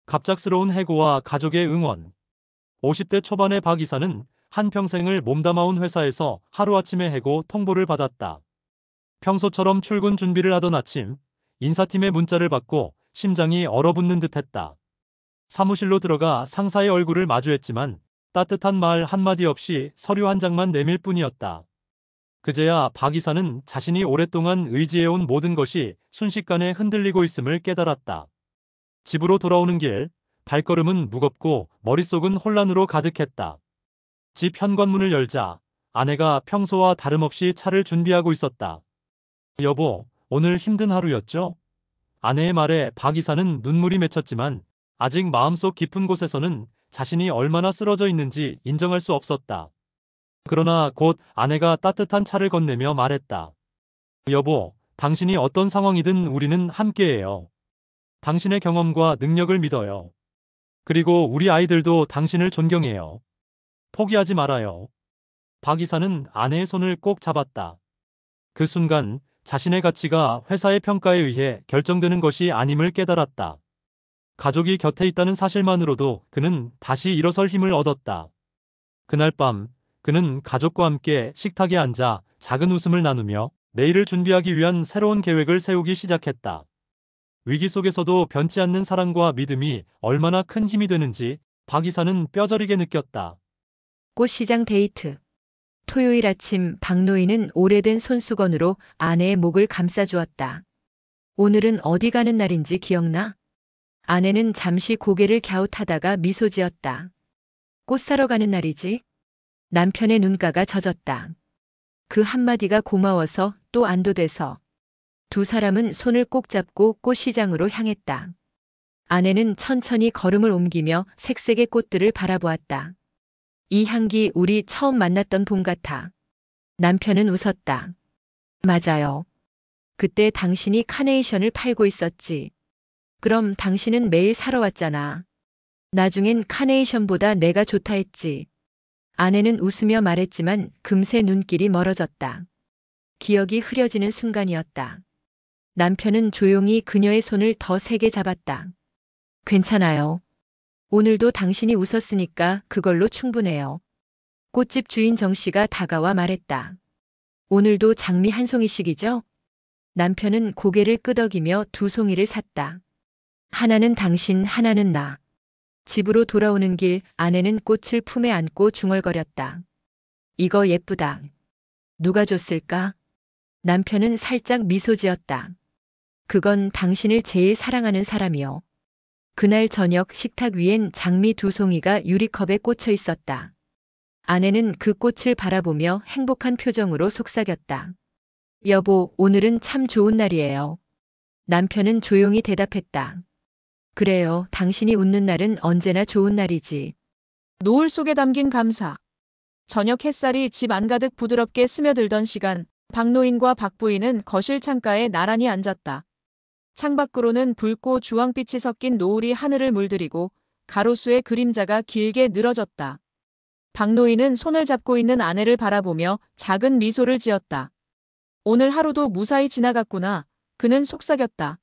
갑작스러운 해고와 가족의 응원. 50대 초반의 박 이사는 한평생을 몸담아온 회사에서 하루아침에 해고 통보를 받았다. 평소처럼 출근 준비를 하던 아침, 인사팀의 문자를 받고 심장이 얼어붙는 듯했다. 사무실로 들어가 상사의 얼굴을 마주했지만 따뜻한 말 한마디 없이 서류 한 장만 내밀 뿐이었다. 그제야 박 이사는 자신이 오랫동안 의지해온 모든 것이 순식간에 흔들리고 있음을 깨달았다. 집으로 돌아오는 길, 발걸음은 무겁고 머릿속은 혼란으로 가득했다. 집 현관문을 열자 아내가 평소와 다름없이 차를 준비하고 있었다. 여보, 오늘 힘든 하루였죠? 아내의 말에 박 이사는 눈물이 맺혔지만 아직 마음속 깊은 곳에서는 자신이 얼마나 쓰러져 있는지 인정할 수 없었다. 그러나 곧 아내가 따뜻한 차를 건네며 말했다. 여보, 당신이 어떤 상황이든 우리는 함께해요. 당신의 경험과 능력을 믿어요. 그리고 우리 아이들도 당신을 존경해요. 포기하지 말아요. 박 이사는 아내의 손을 꼭 잡았다. 그 순간 자신의 가치가 회사의 평가에 의해 결정되는 것이 아님을 깨달았다. 가족이 곁에 있다는 사실만으로도 그는 다시 일어설 힘을 얻었다. 그날 밤 그는 가족과 함께 식탁에 앉아 작은 웃음을 나누며 내일을 준비하기 위한 새로운 계획을 세우기 시작했다. 위기 속에서도 변치 않는 사랑과 믿음이 얼마나 큰 힘이 되는지 박 이사는 뼈저리게 느꼈다. 꽃시장 데이트. 토요일 아침 박노인은 오래된 손수건으로 아내의 목을 감싸주었다. 오늘은 어디 가는 날인지 기억나? 아내는 잠시 고개를 갸웃하다가 미소 지었다. 꽃 사러 가는 날이지? 남편의 눈가가 젖었다. 그 한마디가 고마워서 또 안도돼서. 두 사람은 손을 꼭 잡고 꽃시장으로 향했다. 아내는 천천히 걸음을 옮기며 색색의 꽃들을 바라보았다. 이 향기 우리 처음 만났던 봄 같아. 남편은 웃었다. 맞아요. 그때 당신이 카네이션을 팔고 있었지. 그럼 당신은 매일 사러 왔잖아. 나중엔 카네이션보다 내가 좋다 했지. 아내는 웃으며 말했지만 금세 눈길이 멀어졌다. 기억이 흐려지는 순간이었다. 남편은 조용히 그녀의 손을 더 세게 잡았다. 괜찮아요. 오늘도 당신이 웃었으니까 그걸로 충분해요. 꽃집 주인 정 씨가 다가와 말했다. 오늘도 장미 한 송이씩이죠? 남편은 고개를 끄덕이며 두 송이를 샀다. 하나는 당신, 하나는 나. 집으로 돌아오는 길 아내는 꽃을 품에 안고 중얼거렸다. 이거 예쁘다. 누가 줬을까? 남편은 살짝 미소 지었다. 그건 당신을 제일 사랑하는 사람이요. 그날 저녁 식탁 위엔 장미 두 송이가 유리컵에 꽂혀 있었다. 아내는 그 꽃을 바라보며 행복한 표정으로 속삭였다. 여보, 오늘은 참 좋은 날이에요. 남편은 조용히 대답했다. 그래요, 당신이 웃는 날은 언제나 좋은 날이지. 노을 속에 담긴 감사. 저녁 햇살이 집 안가득 부드럽게 스며들던 시간, 박노인과 박부인은 거실 창가에 나란히 앉았다. 창밖으로는 붉고 주황빛이 섞인 노을이 하늘을 물들이고 가로수의 그림자가 길게 늘어졌다. 박노인은 손을 잡고 있는 아내를 바라보며 작은 미소를 지었다. 오늘 하루도 무사히 지나갔구나. 그는 속삭였다.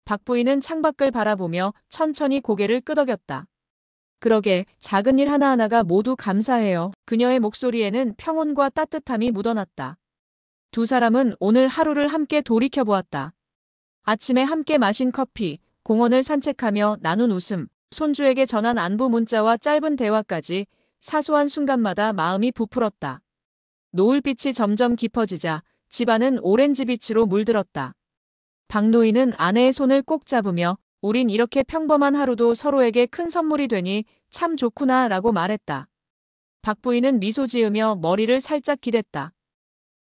박부인은 창밖을 바라보며 천천히 고개를 끄덕였다. 그러게, 작은 일 하나하나가 모두 감사해요. 그녀의 목소리에는 평온과 따뜻함이 묻어났다. 두 사람은 오늘 하루를 함께 돌이켜보았다. 아침에 함께 마신 커피, 공원을 산책하며 나눈 웃음, 손주에게 전한 안부 문자와 짧은 대화까지 사소한 순간마다 마음이 부풀었다. 노을빛이 점점 깊어지자 집안은 오렌지빛으로 물들었다. 박노인은 아내의 손을 꼭 잡으며 우린 이렇게 평범한 하루도 서로에게 큰 선물이 되니 참 좋구나 라고 말했다. 박부인은 미소 지으며 머리를 살짝 기댔다.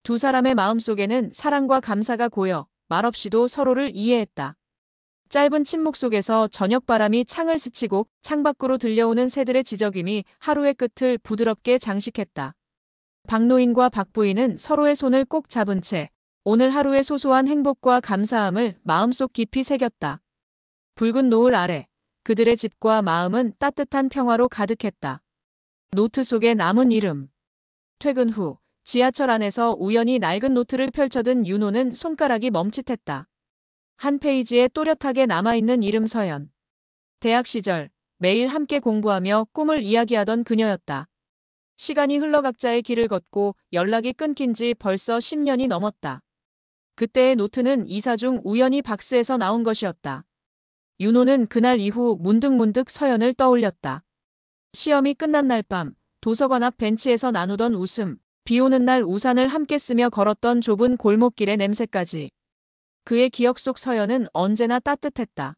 두 사람의 마음속에는 사랑과 감사가 고여 말없이도 서로를 이해했다. 짧은 침묵 속에서 저녁바람이 창을 스치고 창밖으로 들려오는 새들의 지저귀이 하루의 끝을 부드럽게 장식했다. 박노인과 박부인은 서로의 손을 꼭 잡은 채 오늘 하루의 소소한 행복과 감사함을 마음속 깊이 새겼다. 붉은 노을 아래 그들의 집과 마음은 따뜻한 평화로 가득했다. 노트 속에 남은 이름. 퇴근 후 지하철 안에서 우연히 낡은 노트를 펼쳐든 윤호는 손가락이 멈칫했다. 한 페이지에 또렷하게 남아있는 이름 서연. 대학 시절 매일 함께 공부하며 꿈을 이야기하던 그녀였다. 시간이 흘러 각자의 길을 걷고 연락이 끊긴 지 벌써 10년이 넘었다. 그때의 노트는 이사 중 우연히 박스에서 나온 것이었다. 윤호는 그날 이후 문득문득 서연을 떠올렸다. 시험이 끝난 날 밤, 도서관 앞 벤치에서 나누던 웃음, 비 오는 날 우산을 함께 쓰며 걸었던 좁은 골목길의 냄새까지. 그의 기억 속 서연은 언제나 따뜻했다.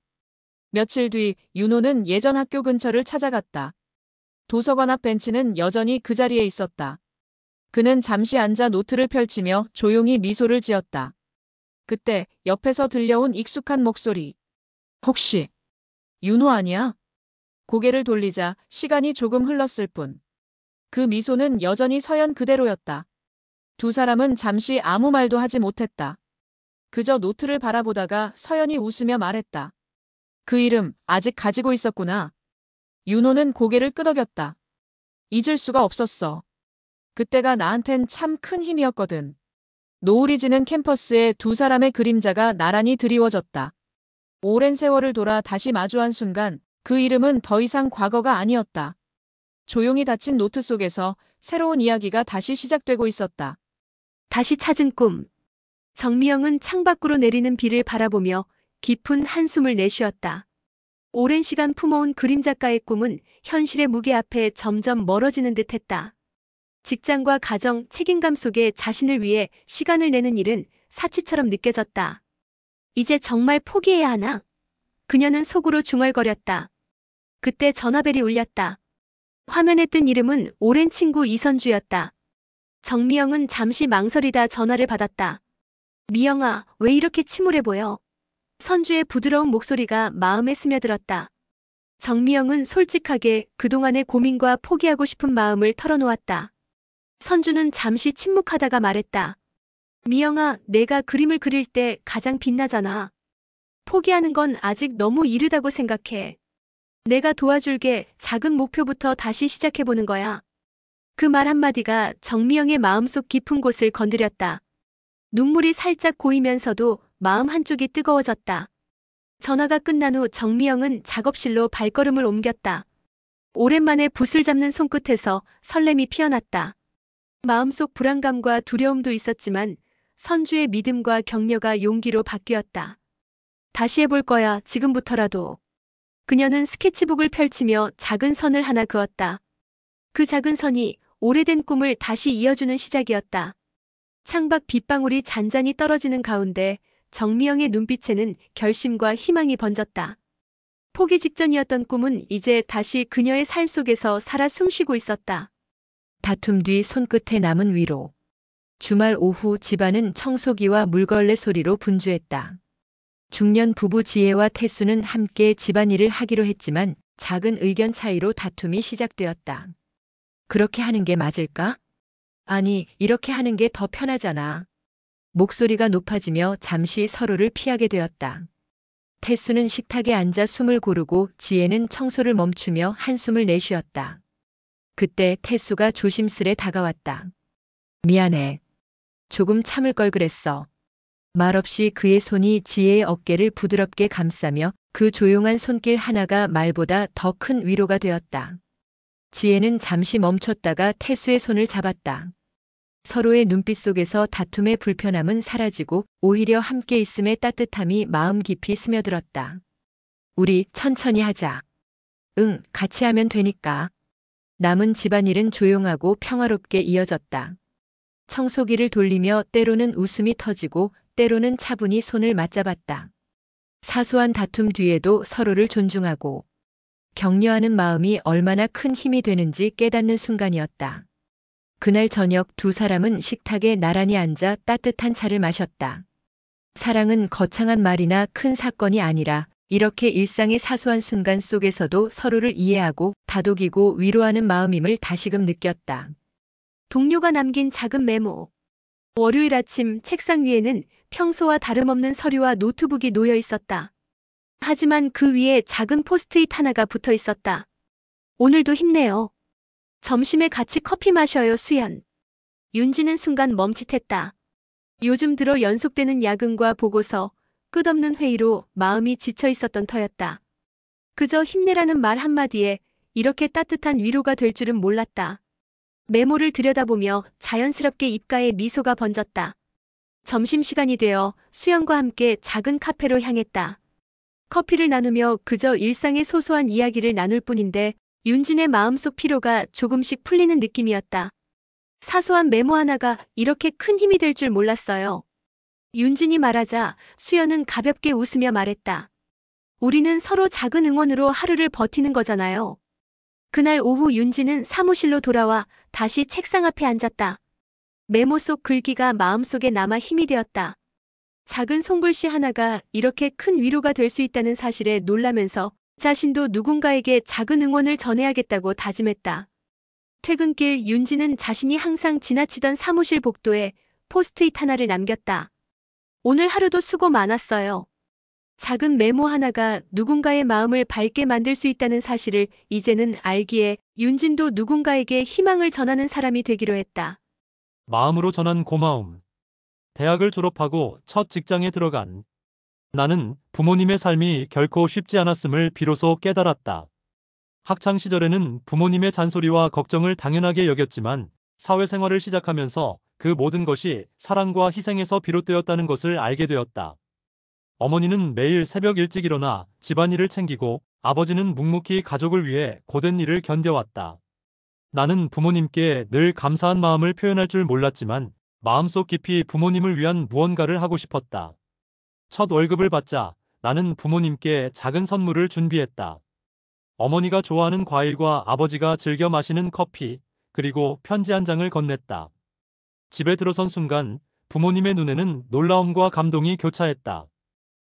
며칠 뒤 윤호는 예전 학교 근처를 찾아갔다. 도서관 앞 벤치는 여전히 그 자리에 있었다. 그는 잠시 앉아 노트를 펼치며 조용히 미소를 지었다. 그때 옆에서 들려온 익숙한 목소리. 혹시 윤호 아니야? 고개를 돌리자 시간이 조금 흘렀을 뿐. 그 미소는 여전히 서연 그대로였다. 두 사람은 잠시 아무 말도 하지 못했다. 그저 노트를 바라보다가 서연이 웃으며 말했다. 그 이름 아직 가지고 있었구나. 윤호는 고개를 끄덕였다. 잊을 수가 없었어. 그때가 나한텐 참 큰 힘이었거든. 노을이 지는 캠퍼스에 두 사람의 그림자가 나란히 드리워졌다. 오랜 세월을 돌아 다시 마주한 순간 그 이름은 더 이상 과거가 아니었다. 조용히 닫힌 노트 속에서 새로운 이야기가 다시 시작되고 있었다. 다시 찾은 꿈. 정미영은 창밖으로 내리는 비를 바라보며 깊은 한숨을 내쉬었다. 오랜 시간 품어온 그림 작가의 꿈은 현실의 무게 앞에 점점 멀어지는 듯했다. 직장과 가정, 책임감 속에 자신을 위해 시간을 내는 일은 사치처럼 느껴졌다. 이제 정말 포기해야 하나? 그녀는 속으로 중얼거렸다. 그때 전화벨이 울렸다. 화면에 뜬 이름은 오랜 친구 이선주였다. 정미영은 잠시 망설이다 전화를 받았다. 미영아, 왜 이렇게 침울해 보여? 선주의 부드러운 목소리가 마음에 스며들었다. 정미영은 솔직하게 그동안의 고민과 포기하고 싶은 마음을 털어놓았다. 선주는 잠시 침묵하다가 말했다. 미영아, 내가 그림을 그릴 때 가장 빛나잖아. 포기하는 건 아직 너무 이르다고 생각해. 내가 도와줄게. 작은 목표부터 다시 시작해보는 거야. 그 말 한마디가 정미영의 마음속 깊은 곳을 건드렸다. 눈물이 살짝 고이면서도 마음 한쪽이 뜨거워졌다. 전화가 끝난 후 정미영은 작업실로 발걸음을 옮겼다. 오랜만에 붓을 잡는 손끝에서 설렘이 피어났다. 마음속 불안감과 두려움도 있었지만 선주의 믿음과 격려가 용기로 바뀌었다. 다시 해볼 거야, 지금부터라도. 그녀는 스케치북을 펼치며 작은 선을 하나 그었다. 그 작은 선이 오래된 꿈을 다시 이어주는 시작이었다. 창밖 빗방울이 잔잔히 떨어지는 가운데 정미영의 눈빛에는 결심과 희망이 번졌다. 포기 직전이었던 꿈은 이제 다시 그녀의 살 속에서 살아 숨쉬고 있었다. 다툼 뒤 손끝에 남은 위로. 주말 오후 집안은 청소기와 물걸레 소리로 분주했다. 중년 부부 지혜와 태수는 함께 집안일을 하기로 했지만 작은 의견 차이로 다툼이 시작되었다. 그렇게 하는 게 맞을까? 아니, 이렇게 하는 게 더 편하잖아. 목소리가 높아지며 잠시 서로를 피하게 되었다. 태수는 식탁에 앉아 숨을 고르고 지혜는 청소를 멈추며 한숨을 내쉬었다. 그때 태수가 조심스레 다가왔다. 미안해. 조금 참을 걸 그랬어. 말없이 그의 손이 지혜의 어깨를 부드럽게 감싸며 그 조용한 손길 하나가 말보다 더 큰 위로가 되었다. 지혜는 잠시 멈췄다가 태수의 손을 잡았다. 서로의 눈빛 속에서 다툼의 불편함은 사라지고 오히려 함께 있음의 따뜻함이 마음 깊이 스며들었다. 우리 천천히 하자. 응, 같이 하면 되니까. 남은 집안일은 조용하고 평화롭게 이어졌다. 청소기를 돌리며 때로는 웃음이 터지고 때로는 차분히 손을 맞잡았다. 사소한 다툼 뒤에도 서로를 존중하고 격려하는 마음이 얼마나 큰 힘이 되는지 깨닫는 순간이었다. 그날 저녁 두 사람은 식탁에 나란히 앉아 따뜻한 차를 마셨다. 사랑은 거창한 말이나 큰 사건이 아니라 이렇게 일상의 사소한 순간 속에서도 서로를 이해하고 다독이고 위로하는 마음임을 다시금 느꼈다. 동료가 남긴 작은 메모. 월요일 아침 책상 위에는 평소와 다름없는 서류와 노트북이 놓여 있었다. 하지만 그 위에 작은 포스트잇 하나가 붙어 있었다. 오늘도 힘내요. 점심에 같이 커피 마셔요, 수연. 윤지는 순간 멈칫했다. 요즘 들어 연속되는 야근과 보고서, 끝없는 회의로 마음이 지쳐 있었던 터였다. 그저 힘내라는 말 한마디에 이렇게 따뜻한 위로가 될 줄은 몰랐다. 메모를 들여다보며 자연스럽게 입가에 미소가 번졌다. 점심시간이 되어 수연과 함께 작은 카페로 향했다. 커피를 나누며 그저 일상의 소소한 이야기를 나눌 뿐인데 윤진의 마음속 피로가 조금씩 풀리는 느낌이었다. 사소한 메모 하나가 이렇게 큰 힘이 될 줄 몰랐어요. 윤진이 말하자 수연은 가볍게 웃으며 말했다. 우리는 서로 작은 응원으로 하루를 버티는 거잖아요. 그날 오후 윤진은 사무실로 돌아와 다시 책상 앞에 앉았다. 메모 속 글귀가 마음속에 남아 힘이 되었다. 작은 손글씨 하나가 이렇게 큰 위로가 될 수 있다는 사실에 놀라면서 자신도 누군가에게 작은 응원을 전해야겠다고 다짐했다. 퇴근길 윤진은 자신이 항상 지나치던 사무실 복도에 포스트잇 하나를 남겼다. 오늘 하루도 수고 많았어요. 작은 메모 하나가 누군가의 마음을 밝게 만들 수 있다는 사실을 이제는 알기에 윤진도 누군가에게 희망을 전하는 사람이 되기로 했다. 마음으로 전한 고마움. 대학을 졸업하고 첫 직장에 들어간 나는 부모님의 삶이 결코 쉽지 않았음을 비로소 깨달았다. 학창 시절에는 부모님의 잔소리와 걱정을 당연하게 여겼지만 사회생활을 시작하면서 그 모든 것이 사랑과 희생에서 비롯되었다는 것을 알게 되었다. 어머니는 매일 새벽 일찍 일어나 집안일을 챙기고 아버지는 묵묵히 가족을 위해 고된 일을 견뎌왔다. 나는 부모님께 늘 감사한 마음을 표현할 줄 몰랐지만 마음속 깊이 부모님을 위한 무언가를 하고 싶었다. 첫 월급을 받자 나는 부모님께 작은 선물을 준비했다. 어머니가 좋아하는 과일과 아버지가 즐겨 마시는 커피, 그리고 편지 한 장을 건넸다. 집에 들어선 순간 부모님의 눈에는 놀라움과 감동이 교차했다.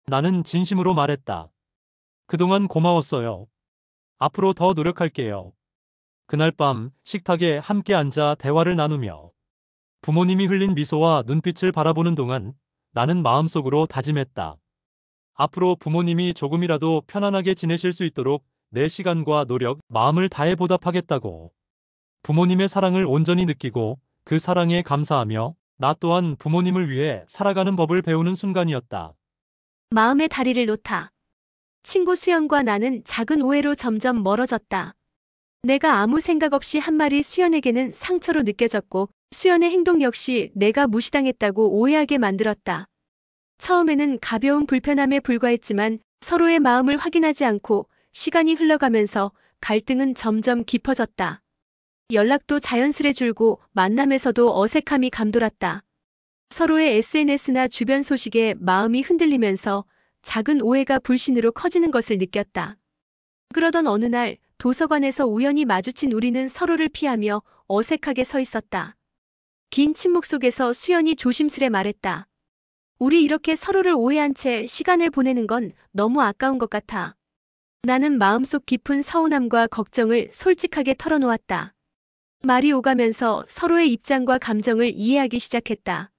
나는 진심으로 말했다. 그동안 고마웠어요. 앞으로 더 노력할게요. 그날 밤 식탁에 함께 앉아 대화를 나누며 부모님이 흘린 미소와 눈빛을 바라보는 동안 나는 마음속으로 다짐했다. 앞으로 부모님이 조금이라도 편안하게 지내실 수 있도록 내 시간과 노력, 마음을 다해 보답하겠다고. 부모님의 사랑을 온전히 느끼고 그 사랑에 감사하며 나 또한 부모님을 위해 살아가는 법을 배우는 순간이었다. 마음의 다리를 놓다. 친구 수연과 나는 작은 오해로 점점 멀어졌다. 내가 아무 생각 없이 한 말이 수연에게는 상처로 느껴졌고 수연의 행동 역시 내가 무시당했다고 오해하게 만들었다. 처음에는 가벼운 불편함에 불과했지만 서로의 마음을 확인하지 않고 시간이 흘러가면서 갈등은 점점 깊어졌다. 연락도 자연스레 줄고 만남에서도 어색함이 감돌았다. 서로의 SNS나 주변 소식에 마음이 흔들리면서 작은 오해가 불신으로 커지는 것을 느꼈다. 그러던 어느 날 도서관에서 우연히 마주친 우리는 서로를 피하며 어색하게 서 있었다. 긴 침묵 속에서 수연이 조심스레 말했다. 우리 이렇게 서로를 오해한 채 시간을 보내는 건 너무 아까운 것 같아. 나는 마음속 깊은 서운함과 걱정을 솔직하게 털어놓았다. 말이 오가면서 서로의 입장과 감정을 이해하기 시작했다.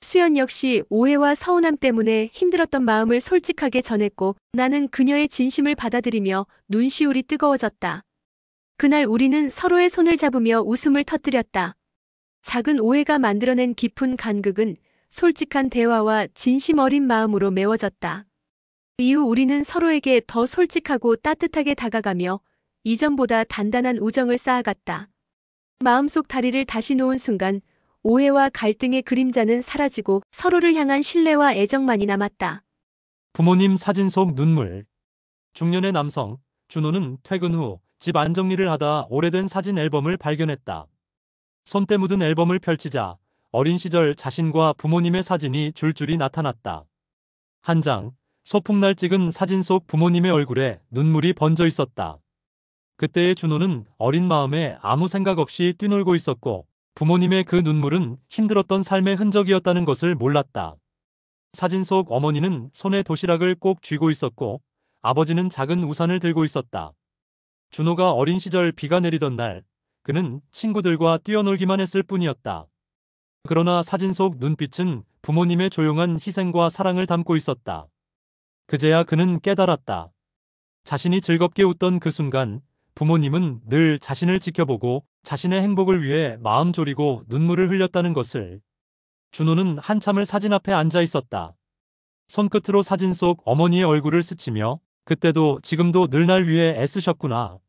수연 역시 오해와 서운함 때문에 힘들었던 마음을 솔직하게 전했고 나는 그녀의 진심을 받아들이며 눈시울이 뜨거워졌다. 그날 우리는 서로의 손을 잡으며 웃음을 터뜨렸다. 작은 오해가 만들어낸 깊은 간극은 솔직한 대화와 진심 어린 마음으로 메워졌다. 이후 우리는 서로에게 더 솔직하고 따뜻하게 다가가며 이전보다 단단한 우정을 쌓아갔다. 마음속 다리를 다시 놓은 순간 오해와 갈등의 그림자는 사라지고 서로를 향한 신뢰와 애정만이 남았다. 부모님 사진 속 눈물. 중년의 남성 준호는 퇴근 후 집 안정리를 하다 오래된 사진 앨범을 발견했다. 손때 묻은 앨범을 펼치자 어린 시절 자신과 부모님의 사진이 줄줄이 나타났다. 한 장, 소풍날 찍은 사진 속 부모님의 얼굴에 눈물이 번져 있었다. 그때의 준호는 어린 마음에 아무 생각 없이 뛰놀고 있었고 부모님의 그 눈물은 힘들었던 삶의 흔적이었다는 것을 몰랐다. 사진 속 어머니는 손에 도시락을 꼭 쥐고 있었고 아버지는 작은 우산을 들고 있었다. 준호가 어린 시절 비가 내리던 날 그는 친구들과 뛰어놀기만 했을 뿐이었다. 그러나 사진 속 눈빛은 부모님의 조용한 희생과 사랑을 담고 있었다. 그제야 그는 깨달았다. 자신이 즐겁게 웃던 그 순간 부모님은 늘 자신을 지켜보고 자신의 행복을 위해 마음 졸이고 눈물을 흘렸다는 것을. 준호는 한참을 사진 앞에 앉아 있었다. 손끝으로 사진 속 어머니의 얼굴을 스치며 그때도 지금도 늘 날 위해 애쓰셨구나.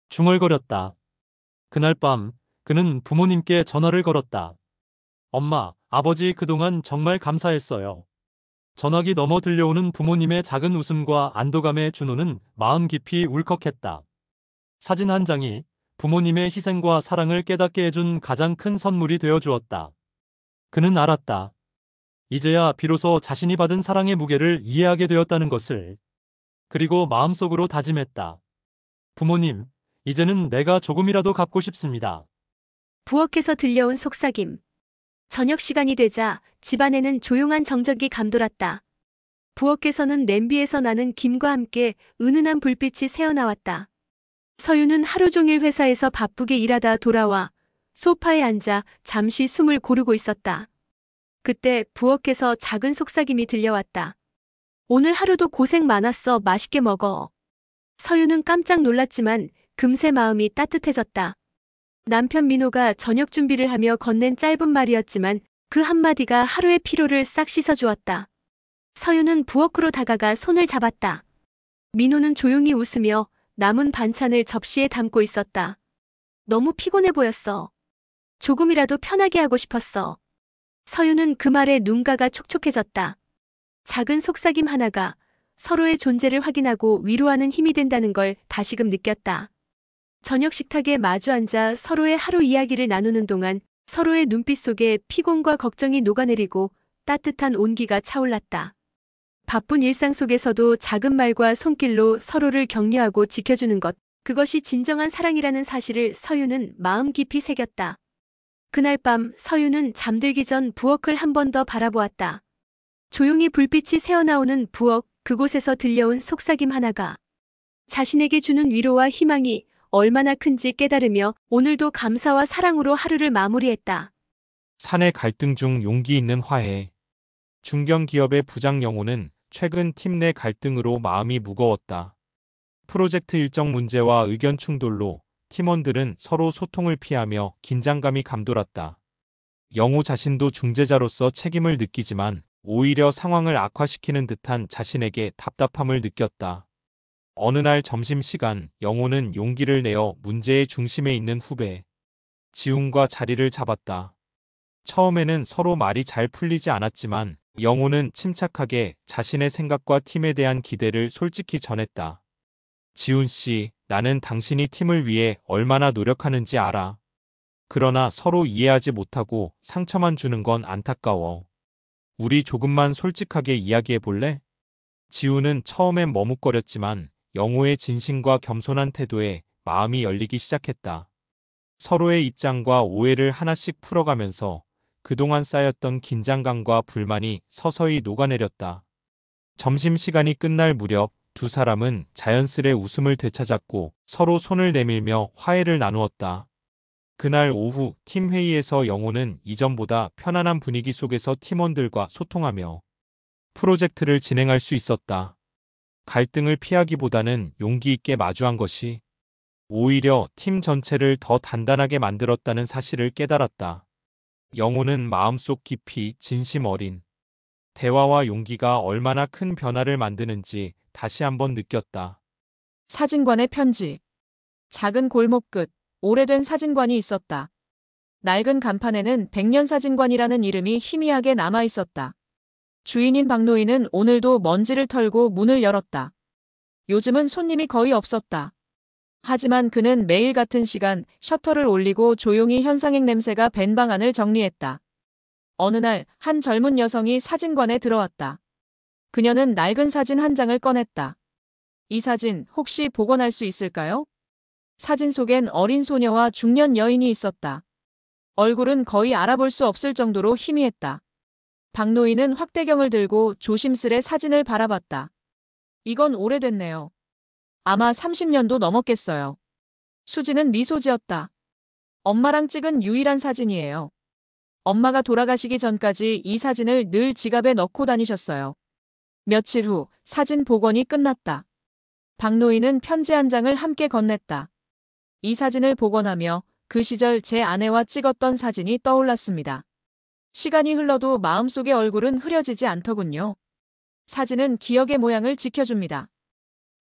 중얼거렸다. 그날 밤 그는 부모님께 전화를 걸었다. 엄마, 아버지 그동안 정말 감사했어요. 전화기 넘어 들려오는 부모님의 작은 웃음과 안도감에 준호는 마음 깊이 울컥했다. 사진 한 장이 부모님의 희생과 사랑을 깨닫게 해준 가장 큰 선물이 되어 주었다. 그는 알았다. 이제야 비로소 자신이 받은 사랑의 무게를 이해하게 되었다는 것을. 그리고 마음속으로 다짐했다. 부모님, 이제는 내가 조금이라도 갚고 싶습니다. 부엌에서 들려온 속삭임. 저녁 시간이 되자 집안에는 조용한 정적이 감돌았다. 부엌에서는 냄비에서 나는 김과 함께 은은한 불빛이 새어나왔다. 서유는 하루 종일 회사에서 바쁘게 일하다 돌아와 소파에 앉아 잠시 숨을 고르고 있었다. 그때 부엌에서 작은 속삭임이 들려왔다. 오늘 하루도 고생 많았어. 맛있게 먹어. 서유는 깜짝 놀랐지만 금세 마음이 따뜻해졌다. 남편 민호가 저녁 준비를 하며 건넨 짧은 말이었지만 그 한마디가 하루의 피로를 싹 씻어주었다. 서유는 부엌으로 다가가 손을 잡았다. 민호는 조용히 웃으며 남은 반찬을 접시에 담고 있었다. 너무 피곤해 보였어. 조금이라도 편하게 하고 싶었어. 서유는 그 말에 눈가가 촉촉해졌다. 작은 속삭임 하나가 서로의 존재를 확인하고 위로하는 힘이 된다는 걸 다시금 느꼈다. 저녁 식탁에 마주 앉아 서로의 하루 이야기를 나누는 동안 서로의 눈빛 속에 피곤과 걱정이 녹아내리고 따뜻한 온기가 차올랐다. 바쁜 일상 속에서도 작은 말과 손길로 서로를 격려하고 지켜주는 것, 그것이 진정한 사랑이라는 사실을 서유는 마음 깊이 새겼다. 그날 밤 서유는 잠들기 전 부엌을 한 번 더 바라보았다. 조용히 불빛이 새어나오는 부엌, 그곳에서 들려온 속삭임 하나가 자신에게 주는 위로와 희망이 얼마나 큰지 깨달으며 오늘도 감사와 사랑으로 하루를 마무리했다. 사내 갈등 중 용기 있는 화해. 중견기업의 부장 영호는 최근 팀 내 갈등으로 마음이 무거웠다. 프로젝트 일정 문제와 의견 충돌로 팀원들은 서로 소통을 피하며 긴장감이 감돌았다. 영호 자신도 중재자로서 책임을 느끼지만 오히려 상황을 악화시키는 듯한 자신에게 답답함을 느꼈다. 어느 날 점심시간 영호는 용기를 내어 문제의 중심에 있는 후배 지훈과 자리를 잡았다. 처음에는 서로 말이 잘 풀리지 않았지만 영호는 침착하게 자신의 생각과 팀에 대한 기대를 솔직히 전했다. 지훈 씨, 나는 당신이 팀을 위해 얼마나 노력하는지 알아. 그러나 서로 이해하지 못하고 상처만 주는 건 안타까워. 우리 조금만 솔직하게 이야기해 볼래? 지훈은 처음엔 머뭇거렸지만 영호의 진심과 겸손한 태도에 마음이 열리기 시작했다. 서로의 입장과 오해를 하나씩 풀어가면서 그동안 쌓였던 긴장감과 불만이 서서히 녹아내렸다. 점심시간이 끝날 무렵 두 사람은 자연스레 웃음을 되찾았고 서로 손을 내밀며 화해를 나누었다. 그날 오후 팀 회의에서 영호는 이전보다 편안한 분위기 속에서 팀원들과 소통하며 프로젝트를 진행할 수 있었다. 갈등을 피하기보다는 용기 있게 마주한 것이 오히려 팀 전체를 더 단단하게 만들었다는 사실을 깨달았다. 영호는 마음속 깊이 진심 어린 대화와 용기가 얼마나 큰 변화를 만드는지 다시 한번 느꼈다. 사진관의 편지. 작은 골목 끝 오래된 사진관이 있었다. 낡은 간판에는 백년사진관이라는 이름이 희미하게 남아 있었다. 주인인 박노인은 오늘도 먼지를 털고 문을 열었다. 요즘은 손님이 거의 없었다. 하지만 그는 매일 같은 시간 셔터를 올리고 조용히 현상액 냄새가 밴 방안을 정리했다. 어느 날 한 젊은 여성이 사진관에 들어왔다. 그녀는 낡은 사진 한 장을 꺼냈다. 이 사진 혹시 복원할 수 있을까요? 사진 속엔 어린 소녀와 중년 여인이 있었다. 얼굴은 거의 알아볼 수 없을 정도로 희미했다. 박노인은 확대경을 들고 조심스레 사진을 바라봤다. 이건 오래됐네요. 아마 30년도 넘었겠어요. 수지는 미소 지었다. 엄마랑 찍은 유일한 사진이에요. 엄마가 돌아가시기 전까지 이 사진을 늘 지갑에 넣고 다니셨어요. 며칠 후 사진 복원이 끝났다. 박노인은 편지 한 장을 함께 건넸다. 이 사진을 복원하며 그 시절 제 아내와 찍었던 사진이 떠올랐습니다. 시간이 흘러도 마음속의 얼굴은 흐려지지 않더군요. 사진은 기억의 모양을 지켜줍니다.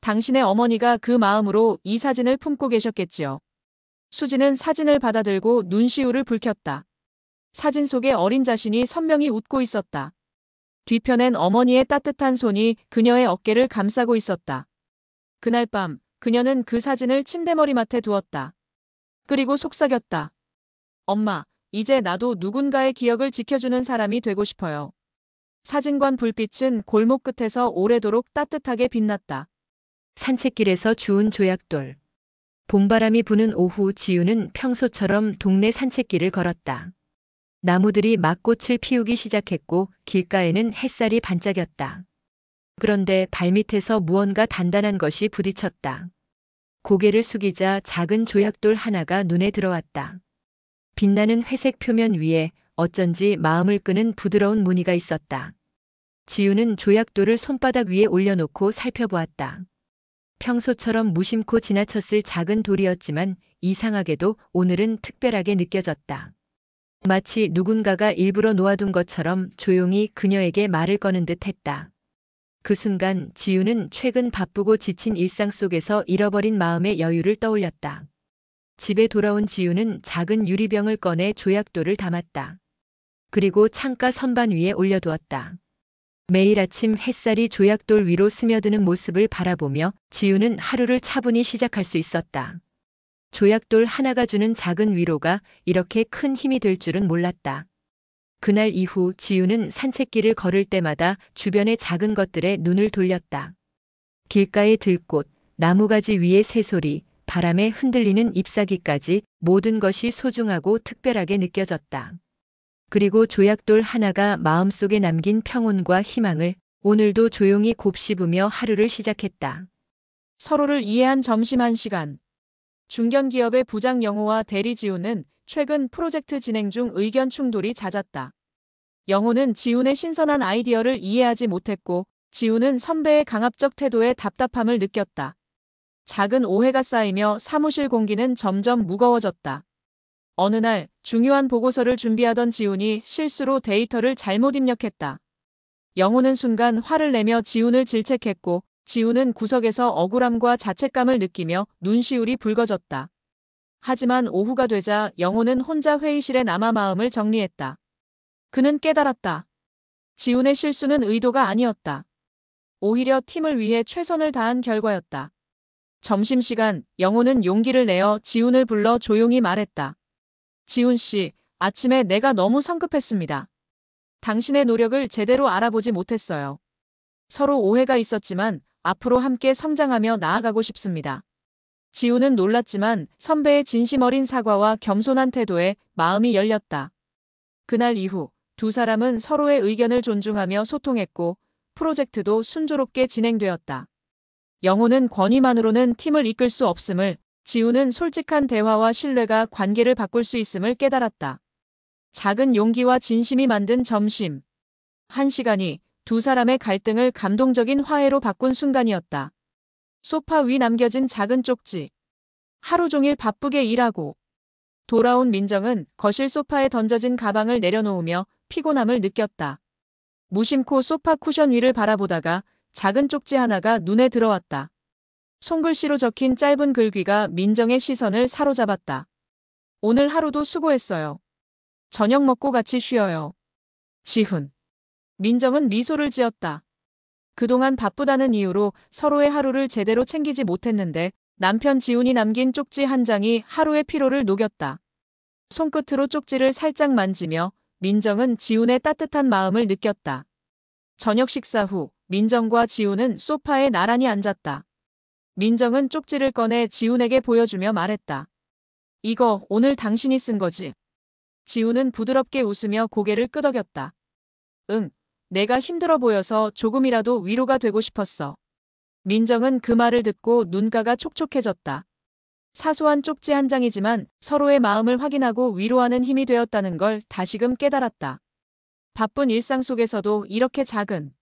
당신의 어머니가 그 마음으로 이 사진을 품고 계셨겠지요. 수지는 사진을 받아들고 눈시울을 붉혔다. 사진 속에 어린 자신이 선명히 웃고 있었다. 뒤편엔 어머니의 따뜻한 손이 그녀의 어깨를 감싸고 있었다. 그날 밤 그녀는 그 사진을 침대 머리맡에 두었다. 그리고 속삭였다. 엄마, 이제 나도 누군가의 기억을 지켜주는 사람이 되고 싶어요. 사진관 불빛은 골목 끝에서 오래도록 따뜻하게 빛났다. 산책길에서 주운 조약돌. 봄바람이 부는 오후 지우는 평소처럼 동네 산책길을 걸었다. 나무들이 막 꽃을 피우기 시작했고 길가에는 햇살이 반짝였다. 그런데 발밑에서 무언가 단단한 것이 부딪혔다. 고개를 숙이자 작은 조약돌 하나가 눈에 들어왔다. 빛나는 회색 표면 위에 어쩐지 마음을 끄는 부드러운 무늬가 있었다. 지우는 조약돌을 손바닥 위에 올려놓고 살펴보았다. 평소처럼 무심코 지나쳤을 작은 돌이었지만 이상하게도 오늘은 특별하게 느껴졌다. 마치 누군가가 일부러 놓아둔 것처럼 조용히 그녀에게 말을 거는 듯 했다. 그 순간 지우는 최근 바쁘고 지친 일상 속에서 잃어버린 마음의 여유를 떠올렸다. 집에 돌아온 지우는 작은 유리병을 꺼내 조약돌을 담았다. 그리고 창가 선반 위에 올려두었다. 매일 아침 햇살이 조약돌 위로 스며드는 모습을 바라보며 지우는 하루를 차분히 시작할 수 있었다. 조약돌 하나가 주는 작은 위로가 이렇게 큰 힘이 될 줄은 몰랐다. 그날 이후 지우는 산책길을 걸을 때마다 주변의 작은 것들에 눈을 돌렸다. 길가의 들꽃, 나무가지 위의 새소리, 바람에 흔들리는 잎사귀까지 모든 것이 소중하고 특별하게 느껴졌다. 그리고 조약돌 하나가 마음속에 남긴 평온과 희망을 오늘도 조용히 곱씹으며 하루를 시작했다. 서로를 이해한 점심 1시간. 중견기업의 부장 영호와 대리 지우는 최근 프로젝트 진행 중 의견 충돌이 잦았다. 영호는 지훈의 신선한 아이디어를 이해하지 못했고 지훈은 선배의 강압적 태도에 답답함을 느꼈다. 작은 오해가 쌓이며 사무실 공기는 점점 무거워졌다. 어느 날 중요한 보고서를 준비하던 지훈이 실수로 데이터를 잘못 입력했다. 영호는 순간 화를 내며 지훈을 질책했고 지훈은 구석에서 억울함과 자책감을 느끼며 눈시울이 붉어졌다. 하지만 오후가 되자 영호는 혼자 회의실에 남아 마음을 정리했다. 그는 깨달았다. 지훈의 실수는 의도가 아니었다. 오히려 팀을 위해 최선을 다한 결과였다. 점심시간 영호는 용기를 내어 지훈을 불러 조용히 말했다. 지훈 씨, 아침에 내가 너무 성급했습니다. 당신의 노력을 제대로 알아보지 못했어요. 서로 오해가 있었지만 앞으로 함께 성장하며 나아가고 싶습니다. 지훈은 놀랐지만 선배의 진심 어린 사과와 겸손한 태도에 마음이 열렸다. 그날 이후 두 사람은 서로의 의견을 존중하며 소통했고 프로젝트도 순조롭게 진행되었다. 영호는 권위만으로는 팀을 이끌 수 없음을, 지훈은 솔직한 대화와 신뢰가 관계를 바꿀 수 있음을 깨달았다. 작은 용기와 진심이 만든 점심. 1시간이 두 사람의 갈등을 감동적인 화해로 바꾼 순간이었다. 소파 위 남겨진 작은 쪽지. 하루 종일 바쁘게 일하고 돌아온 민정은 거실 소파에 던져진 가방을 내려놓으며 피곤함을 느꼈다. 무심코 소파 쿠션 위를 바라보다가 작은 쪽지 하나가 눈에 들어왔다. 손글씨로 적힌 짧은 글귀가 민정의 시선을 사로잡았다. 오늘 하루도 수고했어요. 저녁 먹고 같이 쉬어요. 지훈. 민정은 미소를 지었다. 그동안 바쁘다는 이유로 서로의 하루를 제대로 챙기지 못했는데 남편 지훈이 남긴 쪽지 한 장이 하루의 피로를 녹였다. 손끝으로 쪽지를 살짝 만지며 민정은 지훈의 따뜻한 마음을 느꼈다. 저녁 식사 후 민정과 지훈은 소파에 나란히 앉았다. 민정은 쪽지를 꺼내 지훈에게 보여주며 말했다. 이거 오늘 당신이 쓴 거지? 지훈은 부드럽게 웃으며 고개를 끄덕였다. 응, 내가 힘들어 보여서 조금이라도 위로가 되고 싶었어. 민정은 그 말을 듣고 눈가가 촉촉해졌다. 사소한 쪽지 한 장이지만 서로의 마음을 확인하고 위로하는 힘이 되었다는 걸 다시금 깨달았다. 바쁜 일상 속에서도 이렇게 작은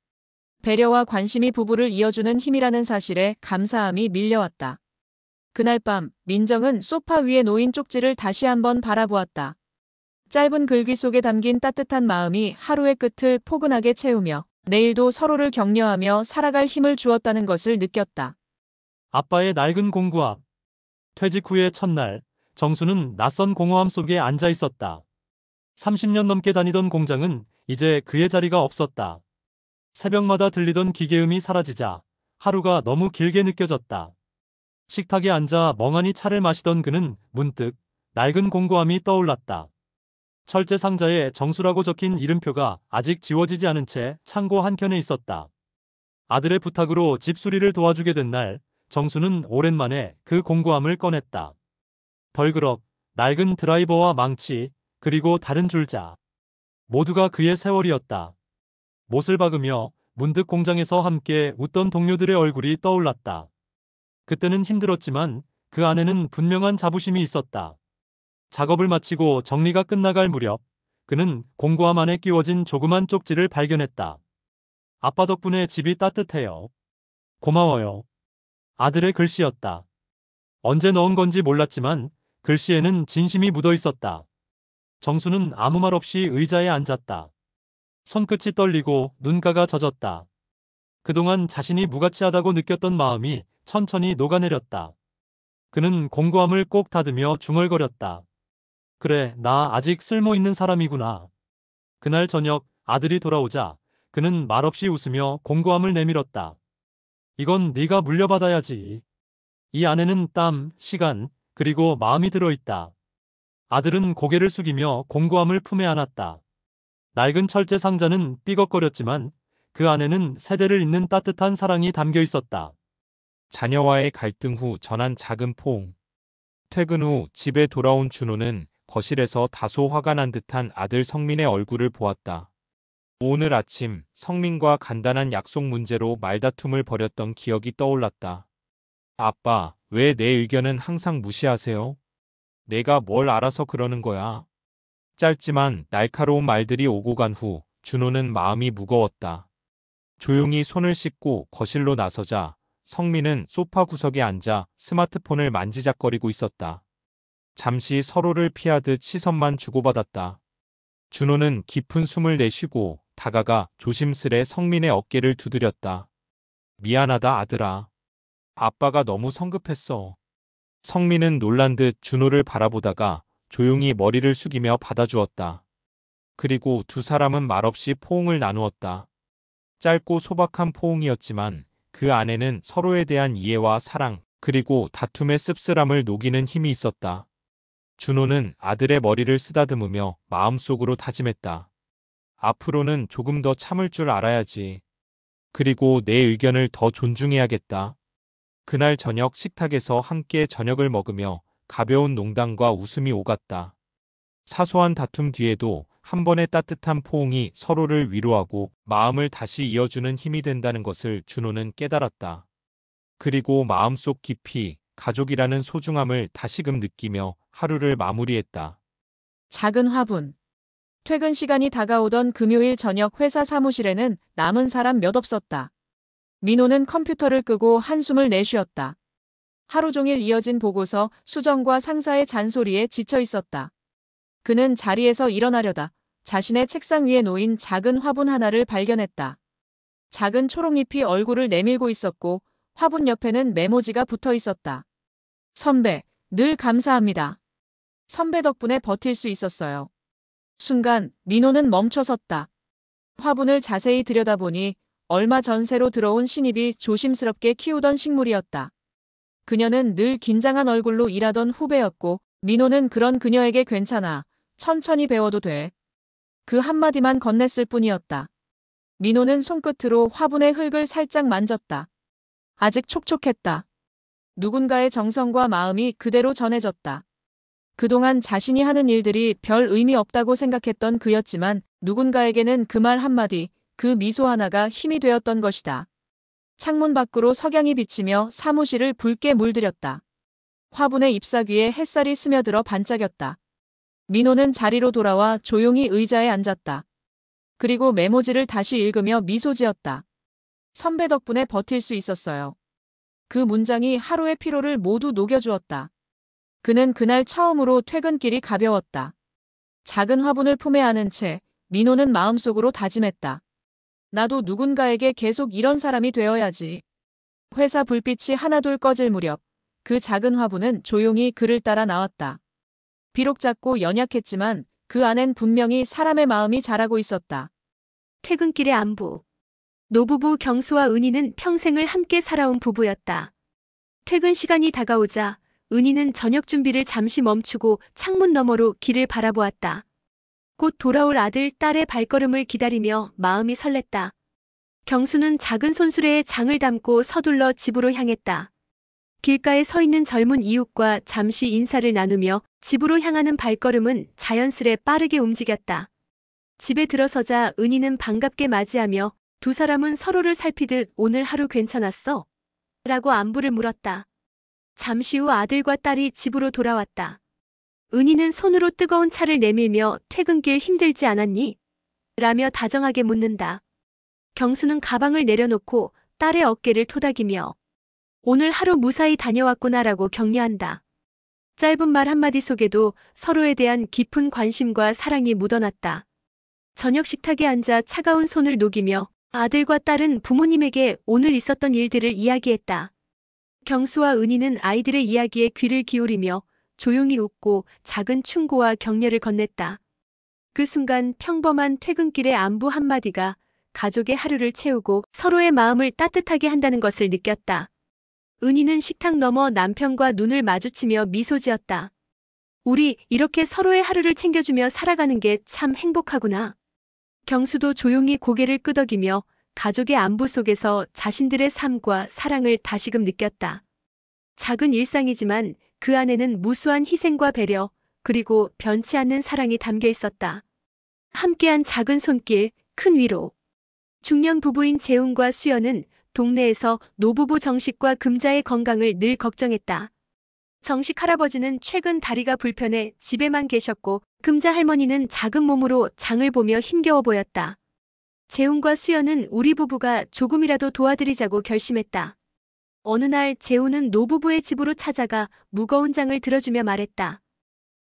배려와 관심이 부부를 이어주는 힘이라는 사실에 감사함이 밀려왔다. 그날 밤 민정은 소파 위에 놓인 쪽지를 다시 한번 바라보았다. 짧은 글귀 속에 담긴 따뜻한 마음이 하루의 끝을 포근하게 채우며 내일도 서로를 격려하며 살아갈 힘을 주었다는 것을 느꼈다. 아빠의 낡은 공구 앞. 퇴직 후의 첫날, 정수는 낯선 공허함 속에 앉아 있었다. 30년 넘게 다니던 공장은 이제 그의 자리가 없었다. 새벽마다 들리던 기계음이 사라지자 하루가 너무 길게 느껴졌다. 식탁에 앉아 멍하니 차를 마시던 그는 문득 낡은 공구함이 떠올랐다. 철제 상자에 정수라고 적힌 이름표가 아직 지워지지 않은 채 창고 한켠에 있었다. 아들의 부탁으로 집 수리를 도와주게 된 날, 정수는 오랜만에 그 공구함을 꺼냈다. 덜그럭 낡은 드라이버와 망치, 그리고 다른 줄자. 모두가 그의 세월이었다. 못을 박으며 문득 공장에서 함께 웃던 동료들의 얼굴이 떠올랐다. 그때는 힘들었지만 그 안에는 분명한 자부심이 있었다. 작업을 마치고 정리가 끝나갈 무렵, 그는 공구함 안에 끼워진 조그만 쪽지를 발견했다. 아빠 덕분에 집이 따뜻해요. 고마워요. 아들의 글씨였다. 언제 넣은 건지 몰랐지만 글씨에는 진심이 묻어 있었다. 정수는 아무 말 없이 의자에 앉았다. 손끝이 떨리고 눈가가 젖었다. 그동안 자신이 무가치하다고 느꼈던 마음이 천천히 녹아내렸다. 그는 공구함을 꼭 다듬며 중얼거렸다. 그래, 나 아직 쓸모 있는 사람이구나. 그날 저녁 아들이 돌아오자 그는 말없이 웃으며 공구함을 내밀었다. 이건 네가 물려받아야지. 이 안에는 땀, 시간, 그리고 마음이 들어있다. 아들은 고개를 숙이며 공구함을 품에 안았다. 낡은 철제 상자는 삐걱거렸지만 그 안에는 세대를 잇는 따뜻한 사랑이 담겨 있었다. 자녀와의 갈등 후 전한 작은 포옹. 퇴근 후 집에 돌아온 준호는 거실에서 다소 화가 난 듯한 아들 성민의 얼굴을 보았다. 오늘 아침 성민과 간단한 약속 문제로 말다툼을 벌였던 기억이 떠올랐다. 아빠, 왜 내 의견은 항상 무시하세요? 내가 뭘 알아서 그러는 거야? 짧지만 날카로운 말들이 오고 간 후 준호는 마음이 무거웠다. 조용히 손을 씻고 거실로 나서자 성민은 소파 구석에 앉아 스마트폰을 만지작거리고 있었다. 잠시 서로를 피하듯 시선만 주고받았다. 준호는 깊은 숨을 내쉬고 다가가 조심스레 성민의 어깨를 두드렸다. 미안하다 아들아. 아빠가 너무 성급했어. 성민은 놀란 듯 준호를 바라보다가 조용히 머리를 숙이며 받아주었다. 그리고 두 사람은 말없이 포옹을 나누었다. 짧고 소박한 포옹이었지만 그 안에는 서로에 대한 이해와 사랑, 그리고 다툼의 씁쓸함을 녹이는 힘이 있었다. 준호는 아들의 머리를 쓰다듬으며 마음속으로 다짐했다. 앞으로는 조금 더 참을 줄 알아야지. 그리고 내 의견을 더 존중해야겠다. 그날 저녁 식탁에서 함께 저녁을 먹으며 가벼운 농담과 웃음이 오갔다. 사소한 다툼 뒤에도 한 번의 따뜻한 포옹이 서로를 위로하고 마음을 다시 이어주는 힘이 된다는 것을 준호는 깨달았다. 그리고 마음속 깊이 가족이라는 소중함을 다시금 느끼며 하루를 마무리했다. 작은 화분. 퇴근 시간이 다가오던 금요일 저녁 회사 사무실에는 남은 사람 몇 없었다. 민호는 컴퓨터를 끄고 한숨을 내쉬었다. 하루 종일 이어진 보고서, 수정과 상사의 잔소리에 지쳐 있었다. 그는 자리에서 일어나려다 자신의 책상 위에 놓인 작은 화분 하나를 발견했다. 작은 초록잎이 얼굴을 내밀고 있었고 화분 옆에는 메모지가 붙어 있었다. 선배, 늘 감사합니다. 선배 덕분에 버틸 수 있었어요. 순간 민호는 멈춰섰다. 화분을 자세히 들여다보니 얼마 전 새로 들어온 신입이 조심스럽게 키우던 식물이었다. 그녀는 늘 긴장한 얼굴로 일하던 후배였고 민호는 그런 그녀에게 괜찮아, 천천히 배워도 돼. 그 한마디만 건넸을 뿐이었다. 민호는 손끝으로 화분의 흙을 살짝 만졌다. 아직 촉촉했다. 누군가의 정성과 마음이 그대로 전해졌다. 그동안 자신이 하는 일들이 별 의미 없다고 생각했던 그였지만 누군가에게는 그 말 한마디, 그 미소 하나가 힘이 되었던 것이다. 창문 밖으로 석양이 비치며 사무실을 붉게 물들였다. 화분의 잎사귀에 햇살이 스며들어 반짝였다. 민호는 자리로 돌아와 조용히 의자에 앉았다. 그리고 메모지를 다시 읽으며 미소 지었다. 선배 덕분에 버틸 수 있었어요. 그 문장이 하루의 피로를 모두 녹여주었다. 그는 그날 처음으로 퇴근길이 가벼웠다. 작은 화분을 품에 안은 채 민호는 마음속으로 다짐했다. 나도 누군가에게 계속 이런 사람이 되어야지. 회사 불빛이 하나둘 꺼질 무렵 그 작은 화분은 조용히 그를 따라 나왔다. 비록 작고 연약했지만 그 안엔 분명히 사람의 마음이 자라고 있었다. 퇴근길의 안부. 노부부 경수와 은희는 평생을 함께 살아온 부부였다. 퇴근 시간이 다가오자 은희는 저녁 준비를 잠시 멈추고 창문 너머로 길을 바라보았다. 곧 돌아올 아들, 딸의 발걸음을 기다리며 마음이 설렜다. 경수는 작은 손수레에 장을 담고 서둘러 집으로 향했다. 길가에 서 있는 젊은 이웃과 잠시 인사를 나누며 집으로 향하는 발걸음은 자연스레 빠르게 움직였다. 집에 들어서자 은희는 반갑게 맞이하며 두 사람은 서로를 살피듯 오늘 하루 괜찮았어? 라고 안부를 물었다. 잠시 후 아들과 딸이 집으로 돌아왔다. 은희는 손으로 뜨거운 차를 내밀며 퇴근길 힘들지 않았니? 라며 다정하게 묻는다. 경수는 가방을 내려놓고 딸의 어깨를 토닥이며 오늘 하루 무사히 다녀왔구나라고 격려한다. 짧은 말 한마디 속에도 서로에 대한 깊은 관심과 사랑이 묻어났다. 저녁 식탁에 앉아 차가운 손을 녹이며 아들과 딸은 부모님에게 오늘 있었던 일들을 이야기했다. 경수와 은희는 아이들의 이야기에 귀를 기울이며 조용히 웃고 작은 충고와 격려를 건넸다. 그 순간 평범한 퇴근길의 안부 한마디가 가족의 하루를 채우고 서로의 마음을 따뜻하게 한다는 것을 느꼈다. 은희는 식탁 너머 남편과 눈을 마주치며 미소 지었다. 우리 이렇게 서로의 하루를 챙겨주며 살아가는 게 참 행복하구나. 경수도 조용히 고개를 끄덕이며 가족의 안부 속에서 자신들의 삶과 사랑을 다시금 느꼈다. 작은 일상이지만 그 안에는 무수한 희생과 배려, 그리고 변치 않는 사랑이 담겨 있었다. 함께한 작은 손길, 큰 위로. 중년 부부인 재훈과 수연은 동네에서 노부부 정식과 금자의 건강을 늘 걱정했다. 정식 할아버지는 최근 다리가 불편해 집에만 계셨고 금자 할머니는 작은 몸으로 장을 보며 힘겨워 보였다. 재훈과 수연은 우리 부부가 조금이라도 도와드리자고 결심했다. 어느 날 재훈은 노부부의 집으로 찾아가 무거운 장을 들어주며 말했다.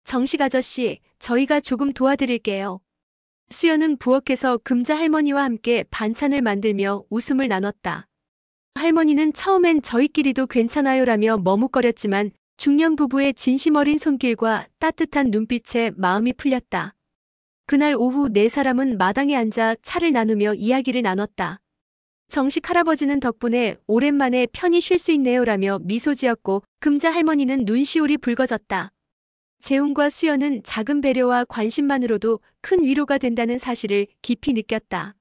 정식 아저씨, 저희가 조금 도와드릴게요. 수연은 부엌에서 금자 할머니와 함께 반찬을 만들며 웃음을 나눴다. 할머니는 처음엔 저희끼리도 괜찮아요라며 머뭇거렸지만 중년 부부의 진심 어린 손길과 따뜻한 눈빛에 마음이 풀렸다. 그날 오후 네 사람은 마당에 앉아 차를 나누며 이야기를 나눴다. 정식 할아버지는 덕분에 오랜만에 편히 쉴 수 있네요라며 미소 지었고 금자 할머니는 눈시울이 붉어졌다. 재훈과 수연은 작은 배려와 관심만으로도 큰 위로가 된다는 사실을 깊이 느꼈다.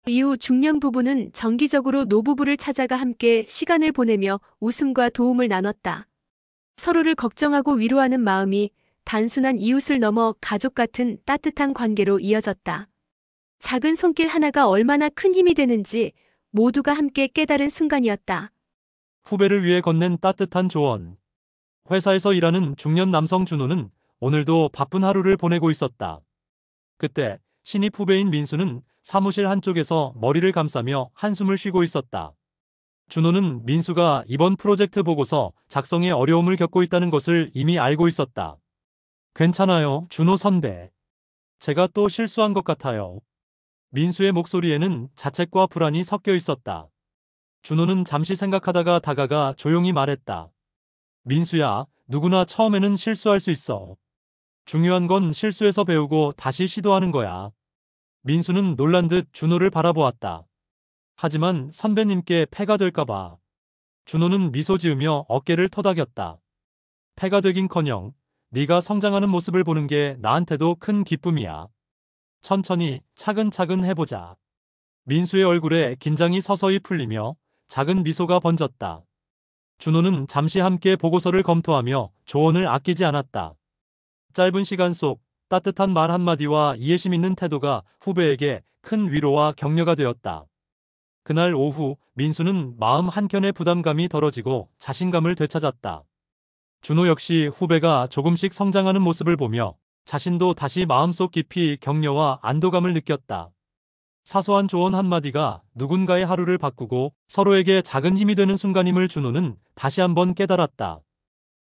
이후 중년 부부는 정기적으로 노부부를 찾아가 함께 시간을 보내며 웃음과 도움을 나눴다. 서로를 걱정하고 위로하는 마음이 단순한 이웃을 넘어 가족 같은 따뜻한 관계로 이어졌다. 작은 손길 하나가 얼마나 큰 힘이 되는지 모두가 함께 깨달은 순간이었다. 후배를 위해 건넨 따뜻한 조언. 회사에서 일하는 중년 남성 준호는 오늘도 바쁜 하루를 보내고 있었다. 그때 신입 후배인 민수는 사무실 한쪽에서 머리를 감싸며 한숨을 쉬고 있었다. 준호는 민수가 이번 프로젝트 보고서 작성에 어려움을 겪고 있다는 것을 이미 알고 있었다. 괜찮아요, 준호 선배. 제가 또 실수한 것 같아요. 민수의 목소리에는 자책과 불안이 섞여 있었다. 준호는 잠시 생각하다가 다가가 조용히 말했다. 민수야, 누구나 처음에는 실수할 수 있어. 중요한 건 실수에서 배우고 다시 시도하는 거야. 민수는 놀란 듯 준호를 바라보았다. 하지만 선배님께 폐가 될까봐. 준호는 미소 지으며 어깨를 토닥였다. 폐가 되긴커녕 네가 성장하는 모습을 보는 게 나한테도 큰 기쁨이야. 천천히 차근차근 해보자. 민수의 얼굴에 긴장이 서서히 풀리며 작은 미소가 번졌다. 준호는 잠시 함께 보고서를 검토하며 조언을 아끼지 않았다. 짧은 시간 속 따뜻한 말 한마디와 이해심 있는 태도가 후배에게 큰 위로와 격려가 되었다. 그날 오후 민수는 마음 한켠의 부담감이 덜어지고 자신감을 되찾았다. 준호 역시 후배가 조금씩 성장하는 모습을 보며 자신도 다시 마음속 깊이 격려와 안도감을 느꼈다. 사소한 조언 한마디가 누군가의 하루를 바꾸고 서로에게 작은 힘이 되는 순간임을 준호는 다시 한번 깨달았다.